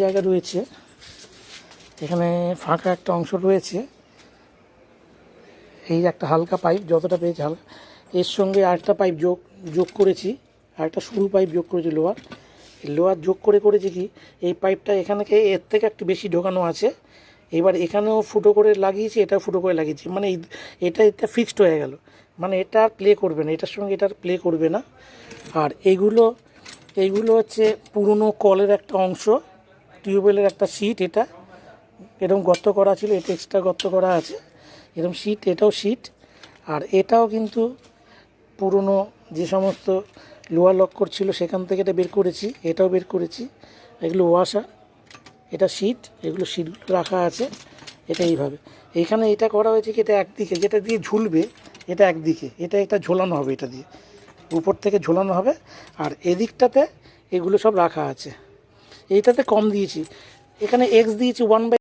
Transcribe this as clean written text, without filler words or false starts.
জায়গা রয়েছে, এখানে ফাঁকা একটা অংশ রয়েছে, এই একটা হালকা পাইপ যতটা পেয়েছি হালকা, এর সঙ্গে আরেকটা পাইপ যোগ করেছি, আরেকটা সরু পাইপ যোগ করেছি লোহার যোগ করেছি কি এই পাইপটা এখানে এর থেকে একটু বেশি ঢোকানো আছে। এবার এখানেও ফুটো করে লাগিয়েছি, এটাও ফুটো করে লাগিয়েছি, মানে এটা ফিক্সড হয়ে গেল, মানে এটা আর প্লে করবে না, এটার সঙ্গে এটা আর প্লে করবে না। আর এইগুলো হচ্ছে পুরনো কলের একটা অংশ, টিউবওয়েলের একটা সিট, এটা এরকম গর্ত করা ছিল, এটা এক্সট্রা গর্ত করা আছে, এরকম সিট, এটাও সিট। আর এটাও কিন্তু পুরনো যে সমস্ত লোহা লক্কর ছিল সেখান থেকে এটা বের করেছি, এটাও বের করেছি, এগুলো ওয়াশার, এটা সিট, এগুলো সিটগুলো রাখা আছে। এটা এইভাবে এইখানে এটা করা হয়েছে কি এটা একদিকে যেটা দিয়ে ঝুলবে, এটা একদিকে, এটা ঝোলানো হবে, এটা দিয়ে উপর থেকে ঝোলানো হবে। আর এদিকটাতে এগুলো সব রাখা আছে, এইটাতে কম দিয়েছি, এখানে এক্স দিয়েছি 1/।